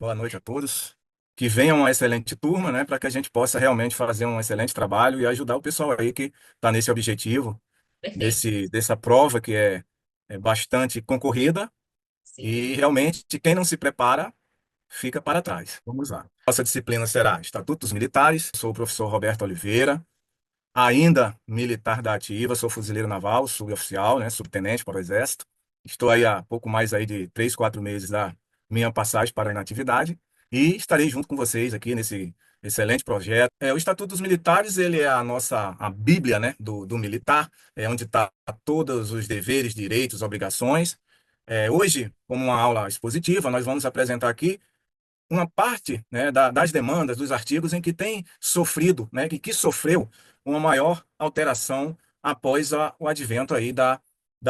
Boa noite a todos. Que venha uma excelente turma, né, para que a gente possa realmente fazer um excelente trabalho e ajudar o pessoal aí que está nesse objetivo, Perfeito. dessa prova que é bastante concorrida Sim. e realmente quem não se prepara fica para trás. Vamos lá. Nossa disciplina será Estatutos Militares. Sou o professor Roberto Oliveira, ainda militar da ativa, sou fuzileiro naval, suboficial, né, subtenente para o Exército. Estou aí há pouco mais aí de 3, 4 meses da minha passagem para a inatividade e estarei junto com vocês aqui nesse excelente projeto. O Estatuto dos Militares, ele é a bíblia, né, do militar, é onde está todos os deveres, direitos, obrigações. Hoje, como uma aula expositiva, nós vamos apresentar aqui uma parte, né, das demandas dos artigos em que tem sofrido, né, que sofreu uma maior alteração após o advento aí da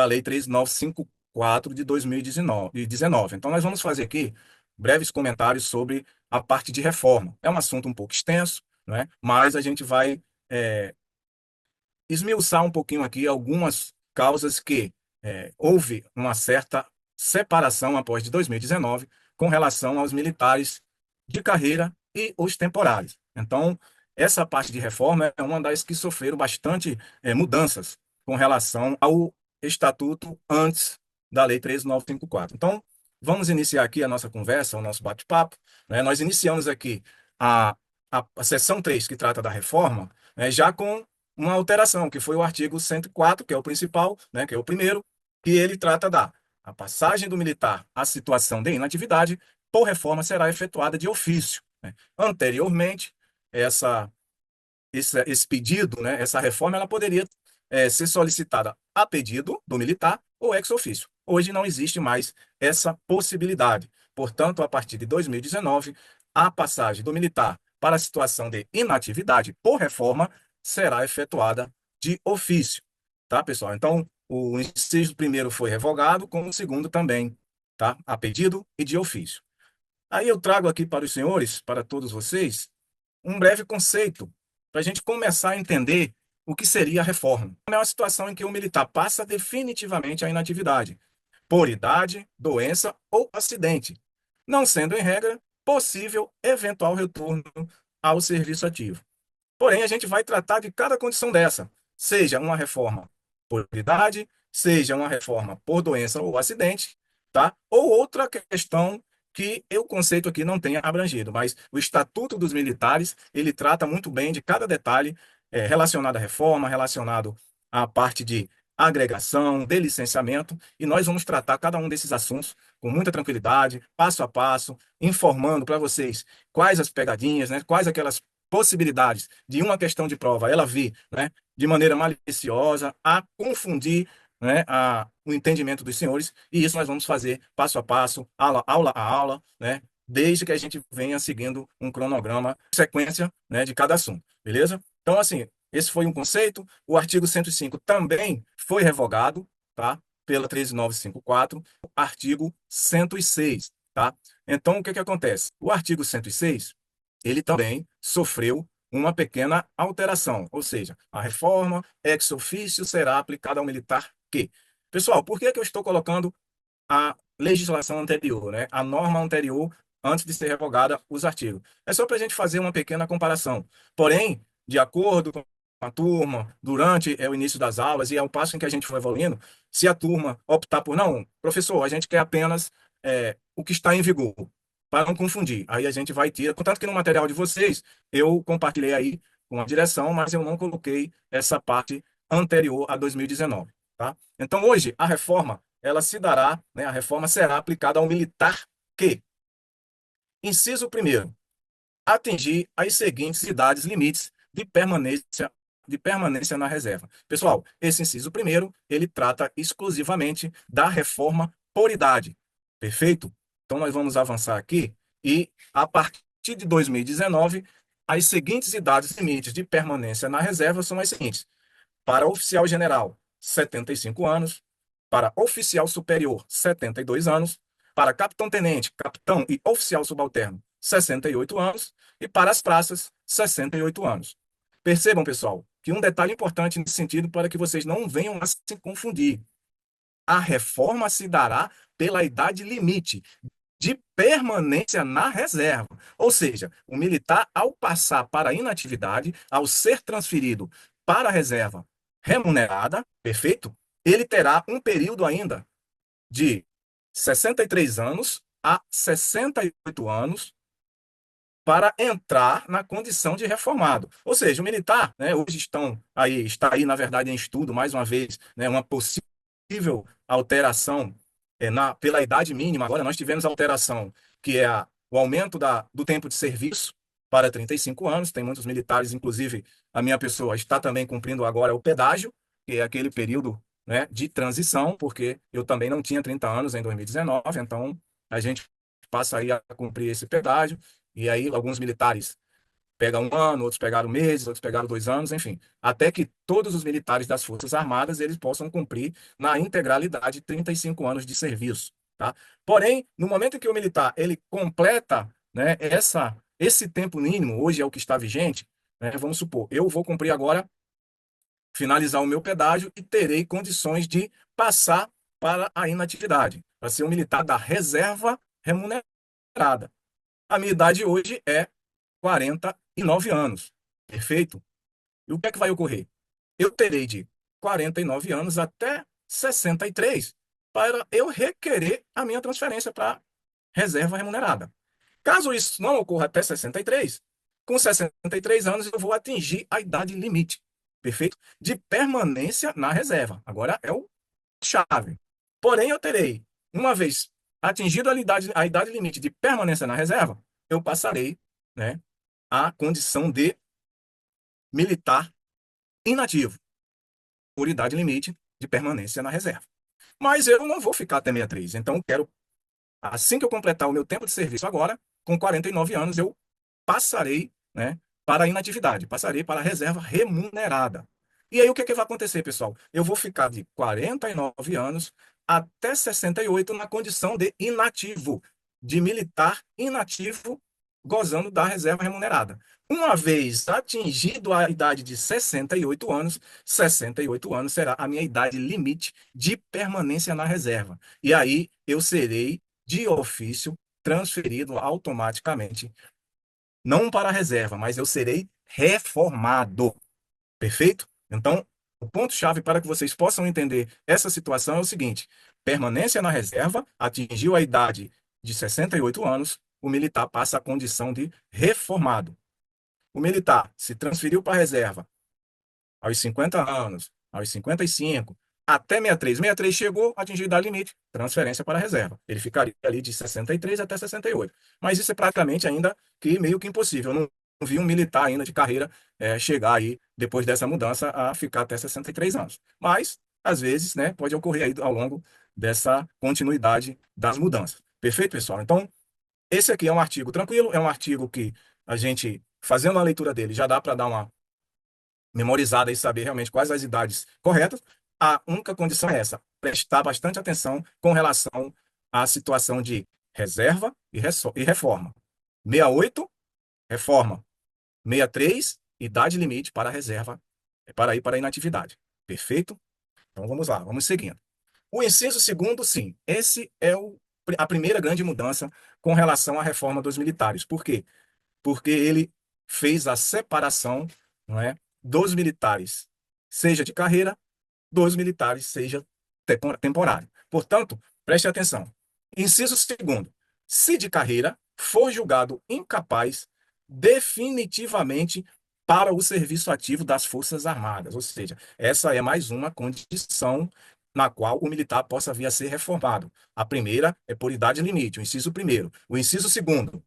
Lei 3954 de 2019. Então, nós vamos fazer aqui breves comentários sobre a parte de reforma. É um assunto um pouco extenso, né, mas a gente vai é, esmiuçar um pouquinho aqui algumas causas que houve uma certa separação após de 2019 com relação aos militares de carreira e os temporários. Então, essa parte de reforma é uma das que sofreram bastante mudanças com relação ao estatuto antes da Lei 13954. Então, vamos iniciar aqui a nossa conversa, o nosso bate-papo, né? Nós iniciamos aqui a, a seção 3 que trata da reforma, né, já com uma alteração, que foi o artigo 104, que é o principal, né, que é o primeiro, que ele trata da a passagem do militar à situação de inatividade por reforma será efetuada de ofício, né? Anteriormente, essa, esse pedido, né, essa reforma, ela poderia ser solicitada a pedido do militar ou ex ofício. Hoje não existe mais essa possibilidade. Portanto, a partir de 2019, a passagem do militar para a situação de inatividade por reforma será efetuada de ofício, tá, pessoal? Então, o inciso primeiro foi revogado, como o segundo também, tá? A pedido e de ofício. Aí eu trago aqui para os senhores, para todos vocês, um breve conceito para a gente começar a entender o que seria a reforma. É uma situação em que o militar passa definitivamente a inatividade, por idade, doença ou acidente, não sendo, em regra, possível eventual retorno ao serviço ativo. Porém, a gente vai tratar de cada condição dessa, seja uma reforma por idade, seja uma reforma por doença ou acidente, tá? Ou outra questão que o conceito aqui não tenha abrangido, mas o Estatuto dos Militares, ele trata muito bem de cada detalhe relacionado à reforma, relacionado à parte de agregação, de licenciamento, e nós vamos tratar cada um desses assuntos com muita tranquilidade, passo a passo, informando para vocês quais as pegadinhas, né, quais aquelas possibilidades de uma questão de prova ela vir, né, de maneira maliciosa a confundir, né, o entendimento dos senhores, e isso nós vamos fazer passo a passo, aula a aula, né, desde que a gente venha seguindo um cronograma, sequência, né, de cada assunto, beleza? Então, assim, esse foi um conceito. O artigo 105 também foi revogado, tá? Pela 13954, artigo 106, tá? Então, o que que acontece? O artigo 106 ele também sofreu uma pequena alteração, ou seja, a reforma ex officio será aplicada ao militar que. Pessoal, por que que eu estou colocando a legislação anterior, né? A norma anterior antes de ser revogada os artigos? É só para a gente fazer uma pequena comparação. Porém, de acordo com a turma, durante o início das aulas e ao passo em que a gente for evoluindo, se a turma optar por não, professor, a gente quer apenas o que está em vigor, para não confundir. Aí a gente vai ter, contanto que no material de vocês, eu compartilhei aí com a direção, mas eu não coloquei essa parte anterior a 2019, tá? Então, hoje, a reforma, ela se dará, né, a reforma será aplicada ao militar que, inciso primeiro, atingir as seguintes idades limites de permanência na reserva. Pessoal, esse inciso primeiro, ele trata exclusivamente da reforma por idade. Perfeito? Então nós vamos avançar aqui e a partir de 2019, as seguintes idades limites de permanência na reserva são as seguintes: para oficial general, 75 anos; para oficial superior, 72 anos; para capitão-tenente, capitão e oficial subalterno, 68 anos; e para as praças, 68 anos. Percebam, pessoal, que um detalhe importante nesse sentido para que vocês não venham a se confundir. A reforma se dará pela idade limite de permanência na reserva. Ou seja, o militar, ao passar para a inatividade, ao ser transferido para a reserva remunerada, perfeito? Ele terá um período ainda de 63 anos a 68 anos para entrar na condição de reformado. Ou seja, o militar, né, hoje está aí, na verdade, em estudo, mais uma vez, né, uma possível alteração pela idade mínima. Agora, nós tivemos a alteração, que é o aumento do tempo de serviço para 35 anos. Tem muitos militares, inclusive a minha pessoa, está também cumprindo agora o pedágio, que é aquele período, né, de transição, porque eu também não tinha 30 anos em 2019, então a gente passa aí a cumprir esse pedágio. E aí, alguns militares pegam um ano, outros pegaram meses, outros pegaram 2 anos, enfim, até que todos os militares das Forças Armadas eles possam cumprir na integralidade 35 anos de serviço, tá? Porém, no momento em que o militar ele completa, né, esse tempo mínimo, hoje é o que está vigente, né, vamos supor, eu vou cumprir agora, finalizar o meu pedágio e terei condições de passar para a inatividade, para ser um militar da reserva remunerada. A minha idade hoje é 49 anos. Perfeito? E o que é que vai ocorrer? Eu terei de 49 anos até 63 para eu requerer a minha transferência para reserva remunerada. Caso isso não ocorra até 63, com 63 anos eu vou atingir a idade limite, perfeito? De permanência na reserva. Agora é o chave. Porém, eu terei, uma vez atingido a idade limite de permanência na reserva, eu passarei, né, à condição de militar inativo, por idade limite de permanência na reserva. Mas eu não vou ficar até 63, então eu quero, assim que eu completar o meu tempo de serviço agora, com 49 anos, eu passarei, né, para a inatividade, passarei para a reserva remunerada. E aí o que é que vai acontecer, pessoal? Eu vou ficar de 49 anos até 68 na condição de inativo, de militar inativo, gozando da reserva remunerada. Uma vez atingido a idade de 68 anos, 68 anos será a minha idade limite de permanência na reserva. E aí eu serei, de ofício, transferido automaticamente não para a reserva, mas eu serei reformado. Perfeito? Então, o ponto-chave para que vocês possam entender essa situação é o seguinte: permanência na reserva, atingiu a idade de 68 anos, o militar passa a condição de reformado. O militar se transferiu para a reserva aos 50 anos, aos 55, até 63. 63 chegou, atingiu a idade limite, transferência para a reserva. Ele ficaria ali de 63 até 68. Mas isso é praticamente ainda que meio que impossível. Eu não vi um militar ainda de carreira chegar aí, depois dessa mudança, a ficar até 63 anos. Mas, às vezes, né, pode ocorrer aí ao longo dessa continuidade das mudanças. Perfeito, pessoal? Então, esse aqui é um artigo tranquilo, é um artigo que a gente, fazendo a leitura dele, já dá para dar uma memorizada e saber realmente quais as idades corretas. A única condição é essa: prestar bastante atenção com relação à situação de reserva e reforma. 68, reforma. 63, idade limite para a reserva, para ir para a inatividade. Perfeito? Então vamos lá, vamos seguindo. O inciso segundo, sim, esse é a primeira grande mudança com relação à reforma dos militares. Por quê? Porque ele fez a separação, não é, dos militares, seja de carreira, dos militares, seja temporário. Portanto, preste atenção. Inciso segundo: se de carreira for julgado incapaz definitivamente para o serviço ativo das Forças Armadas, ou seja, essa é mais uma condição na qual o militar possa vir a ser reformado. A primeira é por idade limite, o inciso primeiro. O inciso segundo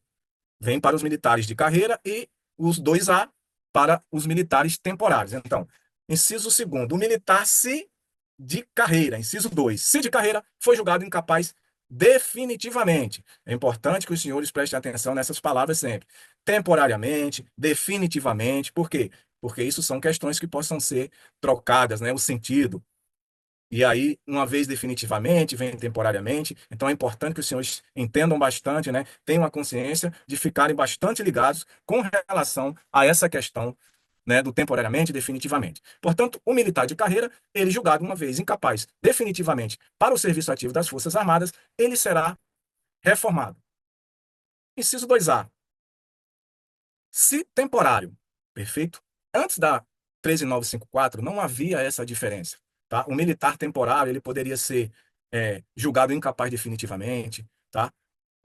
vem para os militares de carreira e os 2A para os militares temporários. Então, inciso segundo, o militar se de carreira, inciso 2, se de carreira foi julgado incapaz definitivamente. É importante que os senhores prestem atenção nessas palavras sempre. Temporariamente, definitivamente, por quê? Porque isso são questões que possam ser trocadas, né? O sentido. E aí, uma vez definitivamente, vem temporariamente. Então, é importante que os senhores entendam bastante, né? Tenham a consciência de ficarem bastante ligados com relação a essa questão, né, do temporariamente e definitivamente. Portanto, o militar de carreira, ele julgado uma vez incapaz definitivamente para o serviço ativo das Forças Armadas, ele será reformado. Inciso 2A. Se temporário, perfeito? Antes da 13954 não havia essa diferença, tá? O militar temporário ele poderia ser julgado incapaz definitivamente, tá?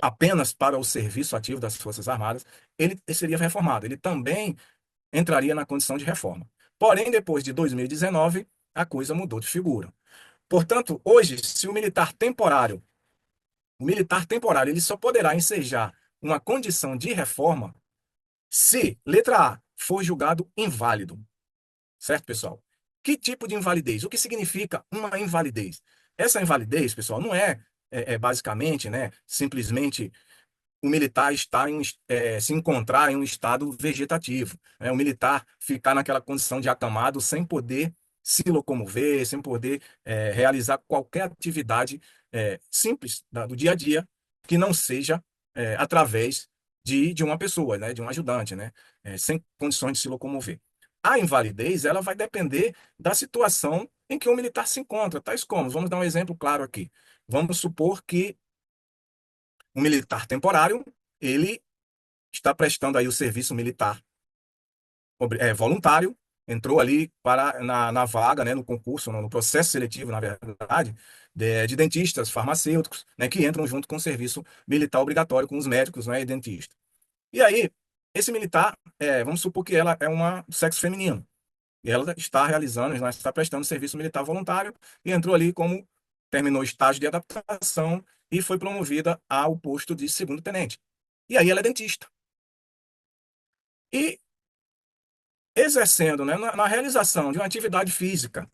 Apenas para o serviço ativo das Forças Armadas, ele seria reformado. Ele também entraria na condição de reforma. Porém, depois de 2019, a coisa mudou de figura. Portanto, hoje, se o militar temporário, ele só poderá ensejar uma condição de reforma se, letra A, for julgado inválido. Certo, pessoal? Que tipo de invalidez? O que significa uma invalidez? Essa invalidez, pessoal, não basicamente, né, simplesmente o militar se encontrar em um estado vegetativo, né? O militar ficar naquela condição de acamado sem poder se locomover, sem poder realizar qualquer atividade simples do dia a dia que não seja através de uma pessoa, né? De um ajudante, né? Sem condições de se locomover. A invalidez, ela vai depender da situação em que o militar se encontra, tais como, vamos dar um exemplo claro aqui. Vamos supor que um militar temporário, ele está prestando aí o serviço militar voluntário, entrou ali na vaga, né, no concurso, no processo seletivo, na verdade, de dentistas, farmacêuticos, né, que entram junto com o serviço militar obrigatório, com os médicos, né, e dentistas. E aí, esse militar, vamos supor que ela é do sexo feminino, e ela está realizando, né, está prestando serviço militar voluntário, e entrou ali terminou o estágio de adaptação e foi promovida ao posto de segundo tenente. E aí ela é dentista. E exercendo, né, na realização de uma atividade física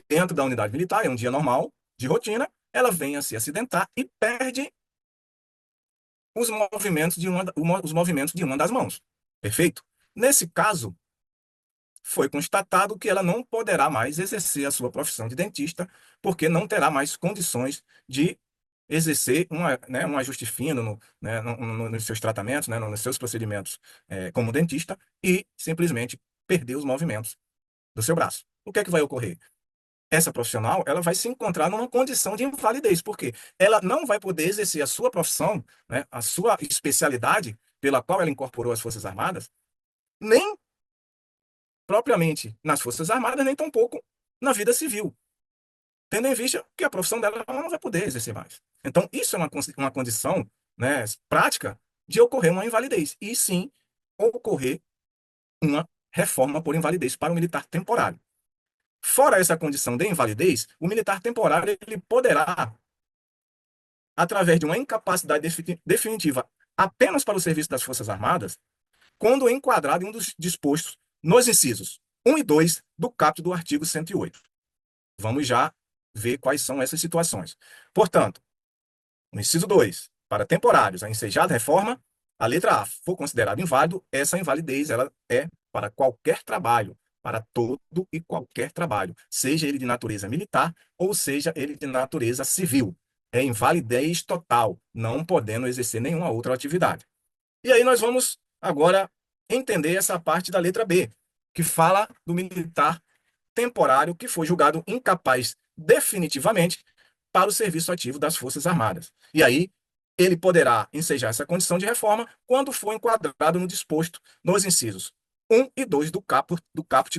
dentro da unidade militar, em um dia normal, de rotina, ela vem a se acidentar e perde os movimentos de uma das mãos. Perfeito? Nesse caso, foi constatado que ela não poderá mais exercer a sua profissão de dentista, porque não terá mais condições de exercer um ajuste fino nos seus tratamentos, né, nos seus procedimentos como dentista, e simplesmente perder os movimentos do seu braço. O que é que vai ocorrer? Essa profissional, ela vai se encontrar numa condição de invalidez, porque ela não vai poder exercer a sua profissão, né, a sua especialidade pela qual ela incorporou as Forças Armadas, nem propriamente nas Forças Armadas, nem tampouco na vida civil, tendo em vista que a profissão dela ela não vai poder exercer mais. Então, isso é uma condição, né, prática de ocorrer uma invalidez, e sim ocorrer uma reforma por invalidez para o militar temporário. Fora essa condição de invalidez, o militar temporário ele poderá, através de uma incapacidade definitiva apenas para o serviço das Forças Armadas, quando enquadrado em um dos dispostos nos incisos 1 e 2 do caput do artigo 108. Vamos já ver quais são essas situações. Portanto, no inciso 2, para temporários, a ensejada reforma, a letra A for considerada inválido, essa invalidez ela é para qualquer trabalho, para todo e qualquer trabalho, seja ele de natureza militar ou seja ele de natureza civil. É invalidez total, não podendo exercer nenhuma outra atividade. E aí nós vamos agora entender essa parte da letra B, que fala do militar temporário que foi julgado incapaz definitivamente para o serviço ativo das Forças Armadas. E aí ele poderá ensejar essa condição de reforma quando for enquadrado no disposto nos incisos 1 e 2 do caput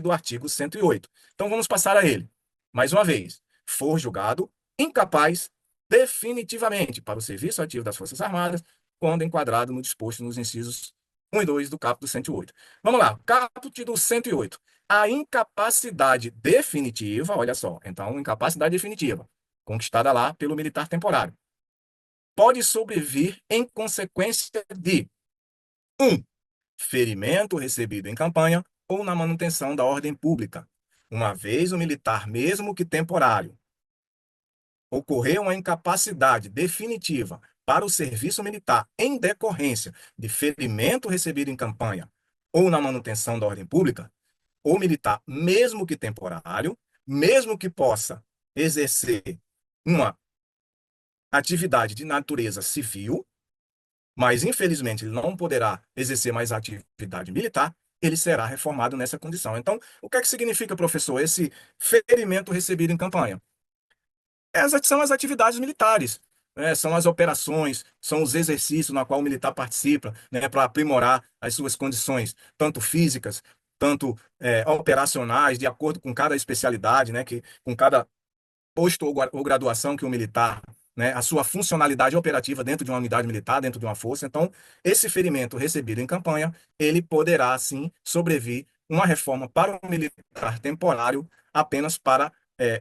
do artigo 108. Então vamos passar a ele. Mais uma vez, for julgado incapaz definitivamente para o serviço ativo das Forças Armadas quando enquadrado no disposto nos incisos 1 e 2 do caput do 108. Vamos lá, caput do 108. A incapacidade definitiva, olha só, então, incapacidade definitiva, conquistada lá pelo militar temporário, pode sobrevir em consequência de 1. Ferimento recebido em campanha ou na manutenção da ordem pública, uma vez o militar, mesmo que temporário, ocorreu uma incapacidade definitiva para o serviço militar em decorrência de ferimento recebido em campanha ou na manutenção da ordem pública, o militar, mesmo que temporário, mesmo que possa exercer uma atividade de natureza civil, mas infelizmente ele não poderá exercer mais atividade militar, ele será reformado nessa condição. Então, o que é que significa, professor, esse ferimento recebido em campanha? Essas são as atividades militares, são as operações, são os exercícios na qual o militar participa, né, para aprimorar as suas condições, tanto físicas, tanto operacionais, de acordo com cada especialidade, né, que com cada posto ou graduação que o militar, né, a sua funcionalidade operativa dentro de uma unidade militar, dentro de uma força. Então, esse ferimento recebido em campanha, ele poderá, sim, sobrevir uma reforma para o militar temporário apenas para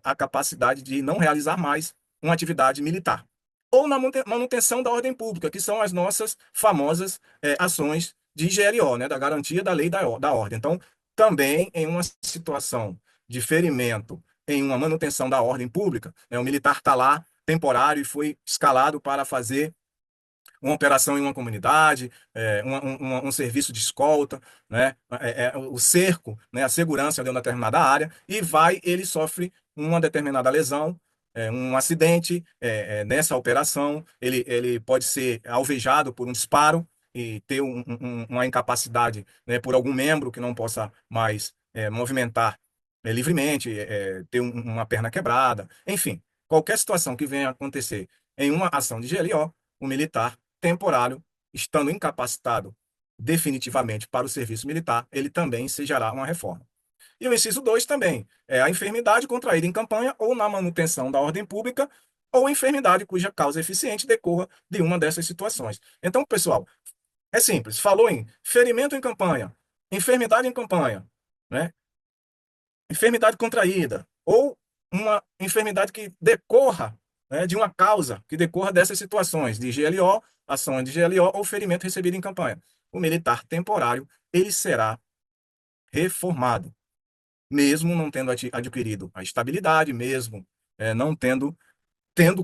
a capacidade de não realizar mais uma atividade militar. Ou na manutenção da ordem pública, que são as nossas famosas ações de GLO, né, da garantia da lei da ordem. Então, também em uma situação de ferimento em uma manutenção da ordem pública, né, o militar está lá, temporário, e foi escalado para fazer uma operação em uma comunidade, um serviço de escolta, né, o cerco, né, a segurança de uma determinada área, e ele sofre uma determinada lesão, um acidente nessa operação, ele pode ser alvejado por um disparo e ter uma incapacidade, né, por algum membro que não possa mais movimentar livremente, ter uma perna quebrada, enfim, qualquer situação que venha a acontecer em uma ação de GLO, o militar temporário, estando incapacitado definitivamente para o serviço militar, ele também ensejará uma reforma. E o inciso 2 também é a enfermidade contraída em campanha ou na manutenção da ordem pública ou enfermidade cuja causa eficiente decorra de uma dessas situações. Então, pessoal, é simples. Falou em ferimento em campanha, enfermidade em campanha, né? Enfermidade contraída ou uma enfermidade que decorra, né, de uma causa que decorra dessas situações de GLO, ação de GLO ou ferimento recebido em campanha. O militar temporário, ele será reformado, mesmo não tendo adquirido a estabilidade, mesmo não tendo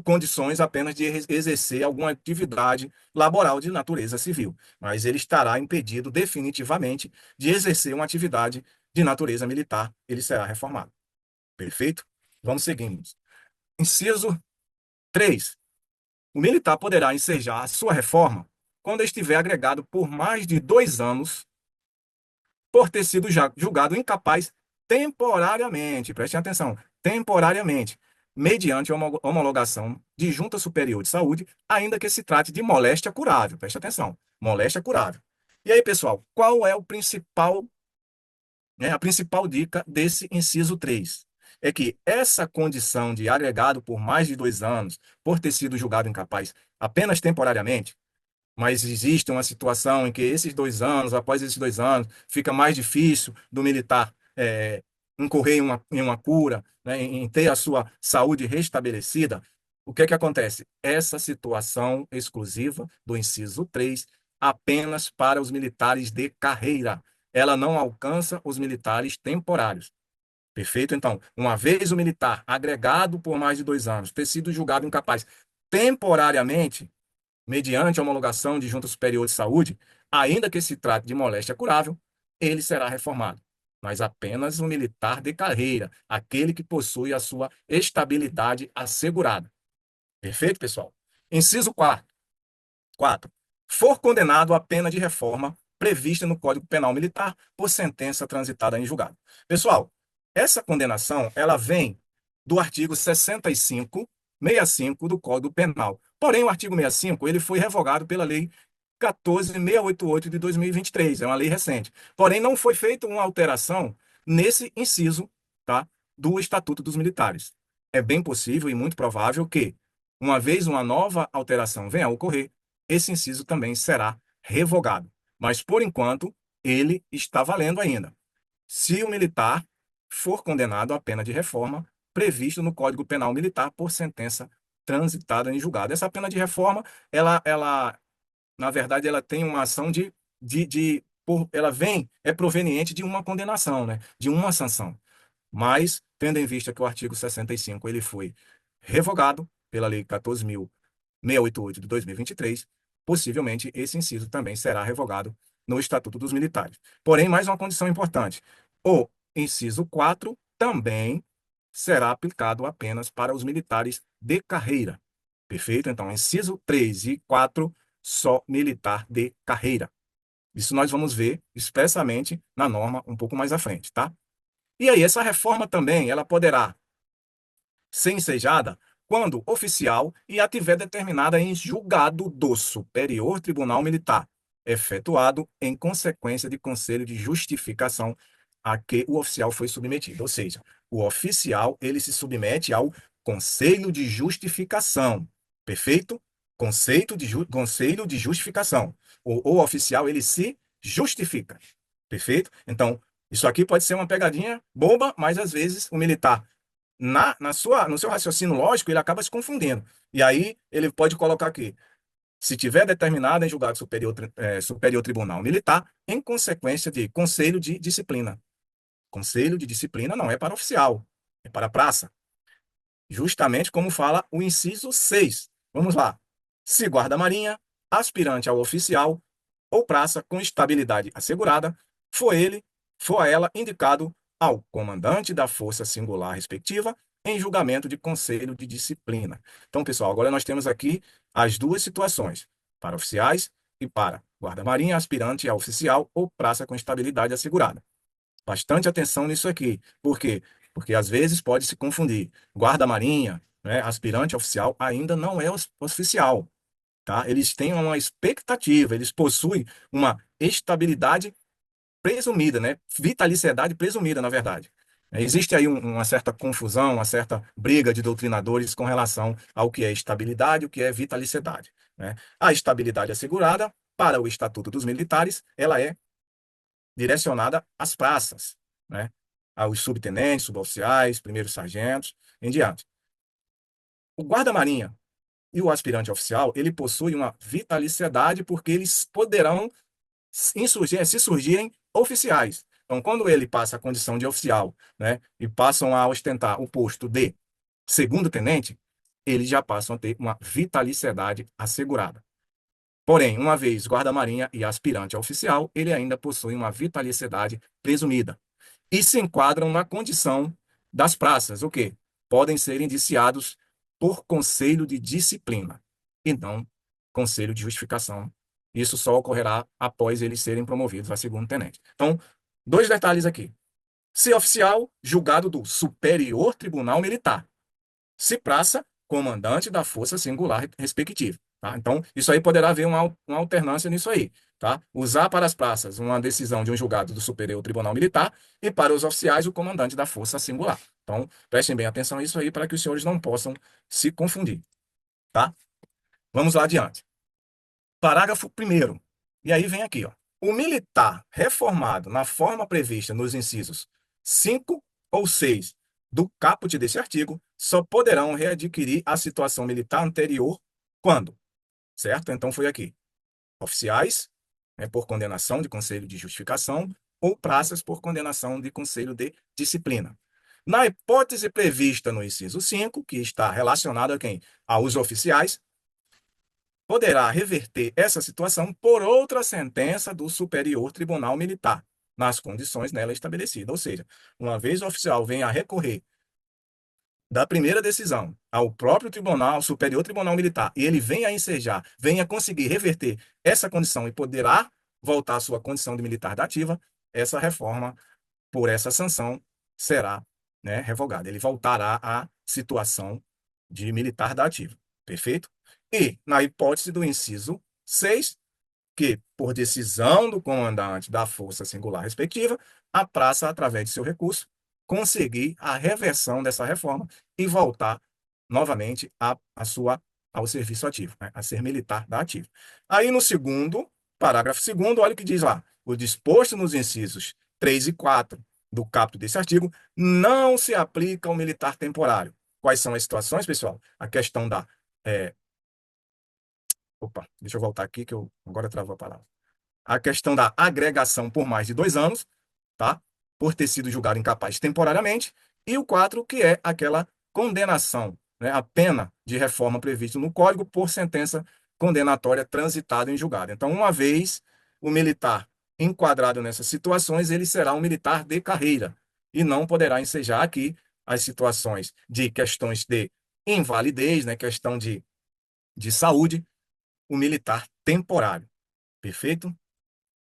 condições apenas de exercer alguma atividade laboral de natureza civil, mas ele estará impedido definitivamente de exercer uma atividade de natureza militar, ele será reformado. Perfeito? Vamos seguindo. Inciso 3. O militar poderá ensejar a sua reforma quando estiver agregado por mais de 2 anos por ter sido julgado incapaz temporariamente, prestem atenção, temporariamente, mediante homologação de Junta Superior de Saúde, ainda que se trate de moléstia curável, preste atenção, moléstia curável. E aí, pessoal, qual é a principal dica desse inciso 3? É que essa condição de agregado por mais de 2 anos, por ter sido julgado incapaz apenas temporariamente, mas existe uma situação em que após esses 2 anos, fica mais difícil do militar incorrer em uma cura, né, em ter a sua saúde restabelecida. O que é que acontece? Essa situação exclusiva do inciso 3 apenas para os militares de carreira. Ela não alcança os militares temporários. Perfeito? Então, uma vez o militar agregado por mais de 2 anos, ter sido julgado incapaz temporariamente, mediante a homologação de Junta Superior de Saúde, ainda que se trate de moléstia curável, ele será reformado. Mas apenas o militar de carreira, aquele que possui a sua estabilidade assegurada. Perfeito, pessoal? Inciso 4. For condenado à pena de reforma prevista no Código Penal Militar por sentença transitada em julgado. Pessoal, essa condenação, ela vem do artigo 65 do Código Penal. Porém, o artigo 65, ele foi revogado pela Lei 14.688 de 2023, é uma lei recente. Porém, não foi feita uma alteração nesse inciso, tá, do Estatuto dos Militares. É bem possível e muito provável que, uma vez uma nova alteração venha a ocorrer, esse inciso também será revogado. Mas, por enquanto, ele está valendo ainda. Se o militar for condenado à pena de reforma prevista no Código Penal Militar por sentença transitada em julgado. Essa pena de reforma, na verdade, ela tem uma ação ela é proveniente de uma condenação, né? De uma sanção. Mas, tendo em vista que o artigo 65 ele foi revogado pela Lei 14.688 de 2023, possivelmente esse inciso também será revogado no Estatuto dos Militares. Porém, mais uma condição importante: o inciso 4 também será aplicado apenas para os militares de carreira. Perfeito? Então, inciso 3 e 4, só militar de carreira. Isso nós vamos ver expressamente na norma um pouco mais à frente, tá? E aí, essa reforma também, ela poderá ser ensejada quando oficial e a tiver determinada em julgado do Superior Tribunal Militar, efetuado em consequência de conselho de justificação a que o oficial foi submetido. Ou seja, o oficial ele se submete ao conselho de justificação. Perfeito? Conselho de justificação. O oficial ele se justifica. Perfeito? Então, isso aqui pode ser uma pegadinha boba, mas às vezes o militar no seu raciocínio lógico, ele acaba se confundindo. E aí ele pode colocar aqui, se tiver determinado em julgado superior tribunal militar, em consequência de conselho de disciplina. Conselho de disciplina não é para oficial, é para praça. Justamente como fala o inciso 6. Vamos lá. Se guarda-marinha, aspirante ao oficial ou praça com estabilidade assegurada, for ele, for ela indicado ao comandante da força singular respectiva em julgamento de conselho de disciplina. Então, pessoal, agora nós temos aqui as duas situações, para oficiais e para guarda-marinha, aspirante a oficial ou praça com estabilidade assegurada. Bastante atenção nisso aqui. Por quê? Porque às vezes pode se confundir. Guarda-marinha, né, aspirante a oficial, ainda não é oficial. Tá? Eles têm uma expectativa, eles possuem uma estabilidade presumida, né? Vitaliciedade presumida, na verdade. Existe aí uma certa confusão, uma certa briga de doutrinadores com relação ao que é estabilidade e o que é vitaliciedade, né? A estabilidade assegurada, para o Estatuto dos Militares, ela é direcionada às praças, né? Aos subtenentes, suboficiais, primeiros sargentos, em diante. O guarda-marinha e o aspirante oficial, ele possui uma vitaliciedade porque eles poderão se surgirem oficiais. Então, quando ele passa a condição de oficial, né, e passam a ostentar o posto de segundo tenente, eles já passam a ter uma vitaliciedade assegurada. Porém, uma vez guarda-marinha e aspirante a oficial, ele ainda possui uma vitaliciedade presumida e se enquadram na condição das praças, o quê? Podem ser indiciados por conselho de disciplina e não conselho de justificação. Isso só ocorrerá após eles serem promovidos a segundo tenente. Então, dois detalhes aqui. Se oficial, julgado do Superior Tribunal Militar. Se praça, comandante da força singular respectiva. Tá? Então, isso aí poderá haver uma alternância nisso aí. Tá? Usar para as praças uma decisão de um julgado do Superior Tribunal Militar e para os oficiais o comandante da força singular. Então, prestem bem atenção nisso aí para que os senhores não possam se confundir. Tá? Vamos lá adiante. Parágrafo 1º. E aí vem aqui, ó. O militar reformado na forma prevista nos incisos 5 ou 6 do caput desse artigo só poderão readquirir a situação militar anterior quando, certo? Então foi aqui. Oficiais, né, por condenação de conselho de justificação ou praças por condenação de conselho de disciplina. Na hipótese prevista no inciso 5, que está relacionado a quem? Aos oficiais, poderá reverter essa situação por outra sentença do Superior Tribunal Militar, nas condições nela estabelecidas. Ou seja, uma vez o oficial venha a recorrer da primeira decisão ao próprio Tribunal, Superior Tribunal Militar, e ele venha a ensejar, venha conseguir reverter essa condição e poderá voltar à sua condição de militar da ativa, essa reforma, por essa sanção, será, né, revogada. Ele voltará à situação de militar da ativa. Perfeito? E, na hipótese do inciso 6, que, por decisão do comandante da força singular respectiva, a praça, através de seu recurso, conseguir a reversão dessa reforma e voltar novamente ao serviço ativo, né, a ser militar da ativa. Aí, no segundo, parágrafo 2º, olha o que diz lá. O disposto nos incisos 3 e 4 do caput desse artigo não se aplica ao militar temporário. Quais são as situações, pessoal? A questão da Opa, deixa eu voltar aqui que eu agora travou a palavra. A questão da agregação por mais de 2 anos, tá? Por ter sido julgado incapaz temporariamente. E o 4, que é aquela condenação, né? A pena de reforma prevista no Código por sentença condenatória transitada em julgado. Então, uma vez o militar enquadrado nessas situações, ele será um militar de carreira e não poderá ensejar aqui as situações de questões de invalidez, né? Questão de saúde, o militar temporário. Perfeito?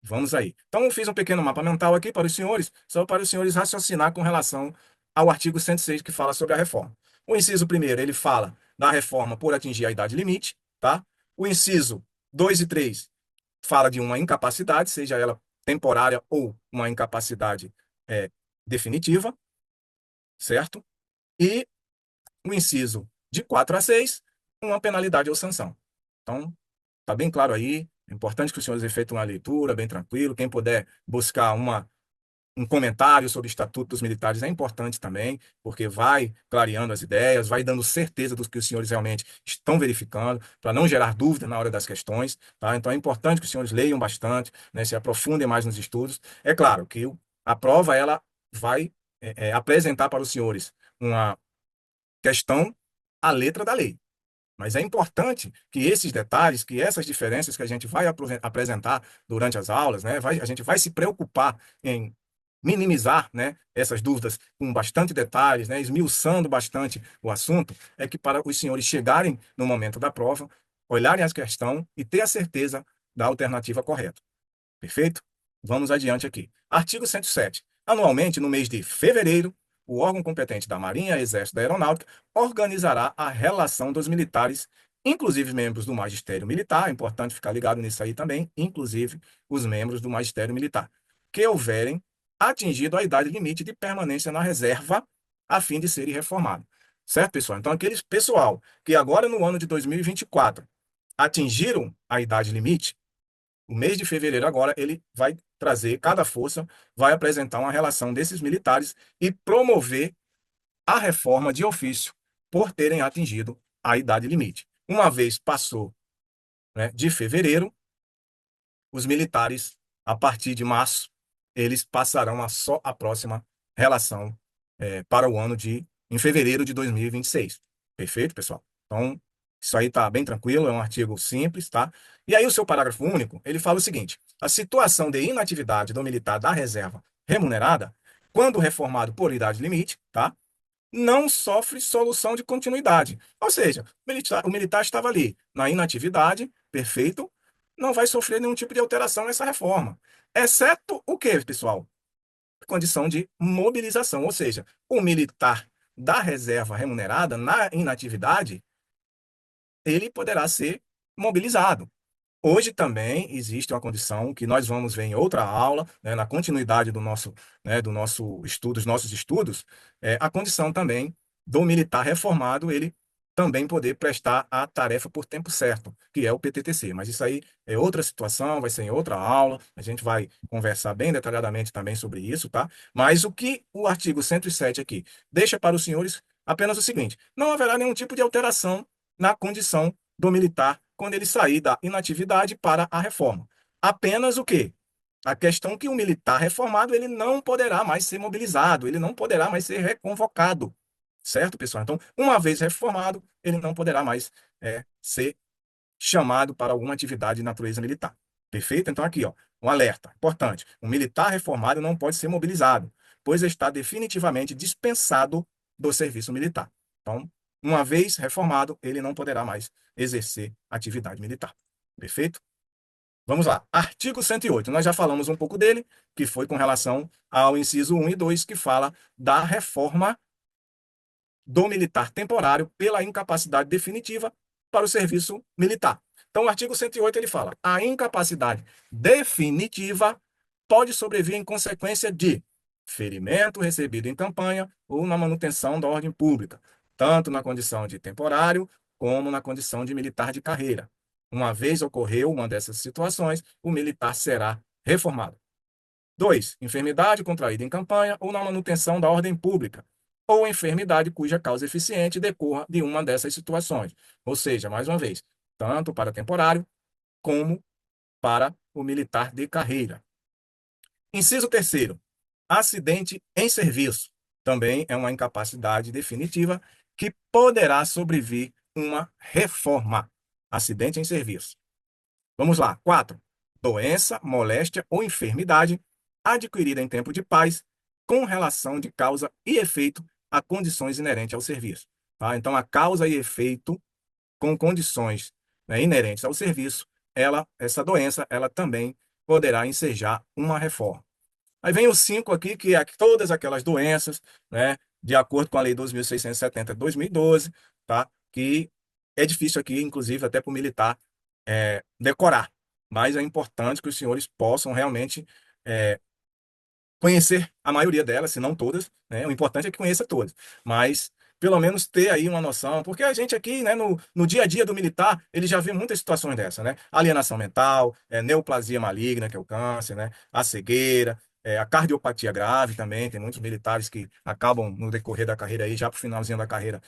Vamos aí. Então, eu fiz um pequeno mapa mental aqui para os senhores, só para os senhores raciocinar com relação ao artigo 106, que fala sobre a reforma. O inciso 1º, ele fala da reforma por atingir a idade limite, tá? O inciso 2 e 3 fala de uma incapacidade, seja ela temporária ou uma incapacidade é, definitiva, certo? E o inciso de 4 a 6, uma penalidade ou sanção. Então, está bem claro aí. É importante que os senhores efetuem uma leitura bem tranquilo. Quem puder buscar um comentário sobre o Estatuto dos Militares é importante também, porque vai clareando as ideias, vai dando certeza do que os senhores realmente estão verificando, para não gerar dúvida na hora das questões, tá? Então é importante que os senhores leiam bastante, né, se aprofundem mais nos estudos. É claro que a prova ela vai apresentar para os senhores uma questão à letra da lei. Mas é importante que esses detalhes, que essas diferenças que a gente vai apresentar durante as aulas, né, a gente vai se preocupar em minimizar, né, essas dúvidas com bastante detalhes, né, esmiuçando bastante o assunto, é que para os senhores chegarem no momento da prova, olharem a questão e ter a certeza da alternativa correta. Perfeito? Vamos adiante aqui. Artigo 107. Anualmente, no mês de fevereiro, o órgão competente da Marinha, Exército e da Aeronáutica organizará a relação dos militares, inclusive membros do Magistério Militar, é importante ficar ligado nisso aí também, inclusive os membros do Magistério Militar, que houverem atingido a idade limite de permanência na reserva a fim de serem reformados. Certo, pessoal? Então, aqueles pessoal que agora no ano de 2024 atingiram a idade limite, o mês de fevereiro agora, ele vai trazer, cada força vai apresentar uma relação desses militares e promover a reforma de ofício por terem atingido a idade limite. Uma vez passou, né, de fevereiro, os militares, a partir de março, eles passarão a só a próxima relação para o ano em fevereiro de 2026. Perfeito, pessoal? Então, isso aí está bem tranquilo, é um artigo simples, tá? E aí o seu parágrafo único, ele fala o seguinte: a situação de inatividade do militar da reserva remunerada, quando reformado por idade limite, tá? Não sofre solução de continuidade. Ou seja, o militar estava ali na inatividade, perfeito, não vai sofrer nenhum tipo de alteração nessa reforma. Exceto o quê, pessoal? Condição de mobilização, ou seja, o militar da reserva remunerada na inatividade, ele poderá ser mobilizado. Hoje também existe uma condição que nós vamos ver em outra aula, né, na continuidade do nosso estudo, dos nossos estudos, a condição também do militar reformado, ele também poder prestar a tarefa por tempo certo, que é o PTTC. Mas isso aí é outra situação, vai ser em outra aula, a gente vai conversar bem detalhadamente também sobre isso, tá? Mas o que o artigo 107 aqui deixa para os senhores apenas o seguinte: não haverá nenhum tipo de alteração na condição do militar quando ele sair da inatividade para a reforma. Apenas o quê? A questão que o militar reformado ele não poderá mais ser mobilizado, ele não poderá mais ser reconvocado. Certo, pessoal? Então, uma vez reformado, ele não poderá mais ser chamado para alguma atividade de natureza militar. Perfeito? Então, aqui, ó, um alerta importante. O militar reformado não pode ser mobilizado, pois está definitivamente dispensado do serviço militar. Então, uma vez reformado, ele não poderá mais exercer atividade militar. Perfeito? Vamos lá. Artigo 108. Nós já falamos um pouco dele, que foi com relação ao inciso 1 e 2, que fala da reforma do militar temporário pela incapacidade definitiva para o serviço militar. Então, o artigo 108 ele fala: a incapacidade definitiva pode sobrevir em consequência de ferimento recebido em campanha ou na manutenção da ordem pública, tanto na condição de temporário como na condição de militar de carreira. Uma vez ocorreu uma dessas situações, o militar será reformado. 2. Enfermidade contraída em campanha ou na manutenção da ordem pública, ou enfermidade cuja causa eficiente decorra de uma dessas situações. Ou seja, mais uma vez, tanto para temporário como para o militar de carreira. Inciso terceiro, acidente em serviço. Também é uma incapacidade definitiva que poderá sobrevir uma reforma. Acidente em serviço. Vamos lá. 4. Doença, moléstia ou enfermidade adquirida em tempo de paz com relação de causa e efeito a condições inerentes ao serviço. Tá? Então, a causa e efeito com condições, né, inerentes ao serviço, essa doença, ela também poderá ensejar uma reforma. Aí vem o 5 aqui, que é todas aquelas doenças, né, de acordo com a Lei 2.670 de 2012, tá? que é difícil aqui, inclusive, até para o militar decorar. Mas é importante que os senhores possam realmente é, conhecer a maioria delas, se não todas, né? O importante é que conheça todas, mas pelo menos ter aí uma noção, porque a gente aqui, né, no dia a dia do militar, ele já vê muitas situações dessa, né? Alienação mental, neoplasia maligna, que é o câncer, né? A cegueira, a cardiopatia grave também, tem muitos militares que acabam no decorrer da carreira aí, já pro finalzinho da carreira,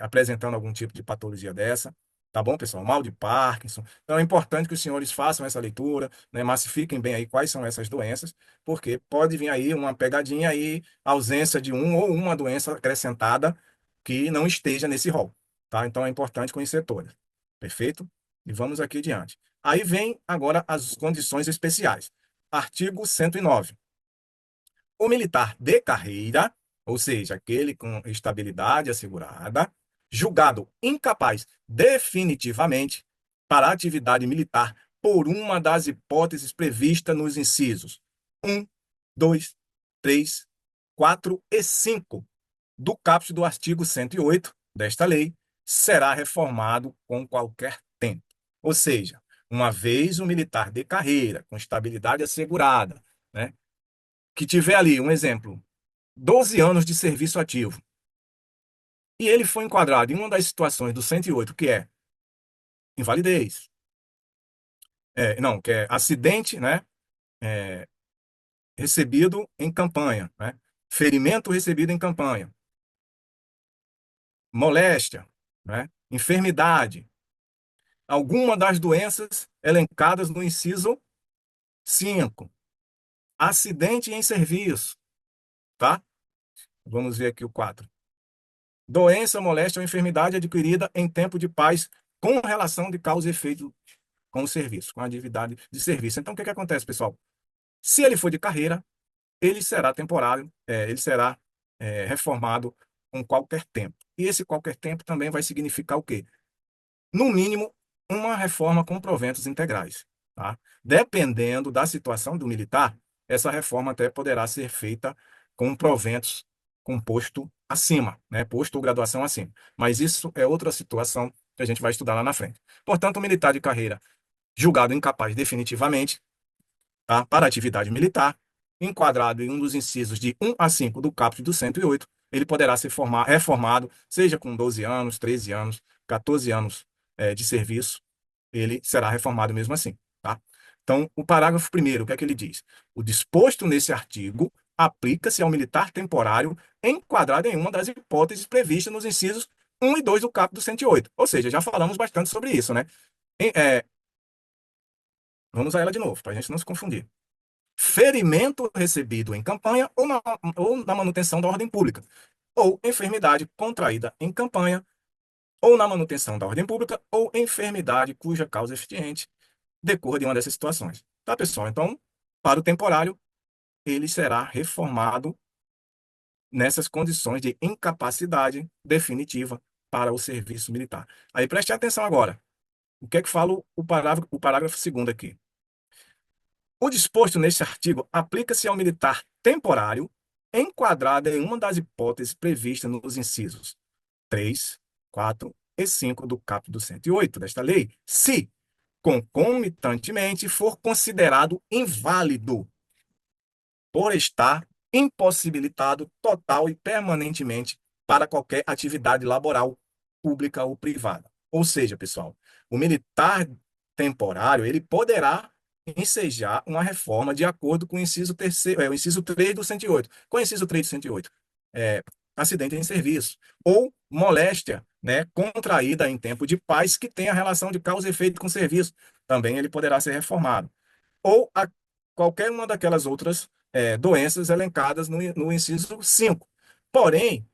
apresentando algum tipo de patologia dessa. Tá bom, pessoal? Mal de Parkinson. Então é importante que os senhores façam essa leitura, né, massifiquem bem aí quais são essas doenças, porque pode vir aí uma pegadinha aí, ausência de um ou uma doença acrescentada que não esteja nesse rol, tá? Então é importante conhecer todas. Perfeito? E vamos aqui adiante. Aí vem agora as condições especiais. Artigo 109. O militar de carreira, ou seja, aquele com estabilidade assegurada, julgado incapaz definitivamente para a atividade militar por uma das hipóteses previstas nos incisos 1, 2, 3, 4 e 5 do caput do artigo 108 desta lei, será reformado com qualquer tempo. Ou seja, uma vez o militar de carreira, com estabilidade assegurada, né, que tiver ali, um exemplo, 12 anos de serviço ativo, e ele foi enquadrado em uma das situações do 108, que é invalidez, não, que é acidente, né, é, recebido em campanha, né, ferimento recebido em campanha, moléstia, né, enfermidade, alguma das doenças elencadas no inciso 5, acidente em serviço, tá? Vamos ver aqui o 4. Doença, moléstia ou enfermidade adquirida em tempo de paz com relação de causa e efeito com o serviço, com a atividade de serviço. Então, o que que acontece, pessoal? Se ele for de carreira, ele será temporário, ele será reformado com qualquer tempo. E esse qualquer tempo também vai significar o quê? No mínimo, uma reforma com proventos integrais, tá? Dependendo da situação do militar, essa reforma até poderá ser feita com proventos com posto acima, né? Posto ou graduação acima. Mas isso é outra situação que a gente vai estudar lá na frente. Portanto, o militar de carreira julgado incapaz definitivamente, tá? Para atividade militar, enquadrado em um dos incisos de 1 a 5 do caput do 108, ele poderá ser reformado, seja com 12 anos, 13 anos, 14 anos de serviço, ele será reformado mesmo assim, tá? Então, o parágrafo primeiro, o que é que ele diz? O disposto nesse artigo aplica-se ao militar temporário enquadrado em uma das hipóteses previstas nos incisos 1 e 2 do caput do 108. Ou seja, já falamos bastante sobre isso, né? Vamos a ela de novo, para a gente não se confundir. Ferimento recebido em campanha ou na manutenção da ordem pública, ou enfermidade contraída em campanha, ou na manutenção da ordem pública, ou enfermidade cuja causa eficiente decorra de uma dessas situações. Tá, pessoal? Então, para o temporário, ele será reformado nessas condições de incapacidade definitiva para o serviço militar. Aí preste atenção agora. O que é que fala o parágrafo segundo aqui? O disposto neste artigo aplica-se ao militar temporário enquadrado em uma das hipóteses previstas nos incisos 3, 4 e 5 do caput do 108 desta lei, se concomitantemente for considerado inválido por estar impossibilitado total e permanentemente para qualquer atividade laboral, pública ou privada. Ou seja, pessoal, o militar temporário, ele poderá ensejar uma reforma de acordo com o inciso terceiro, o inciso 3 do 108. Qual é o inciso 3 do 108? Acidente em serviço ou moléstia, né, contraída em tempo de paz que tenha relação de causa e efeito com o serviço. Também ele poderá ser reformado. Ou qualquer uma daquelas outras doenças elencadas no inciso 5. Porém,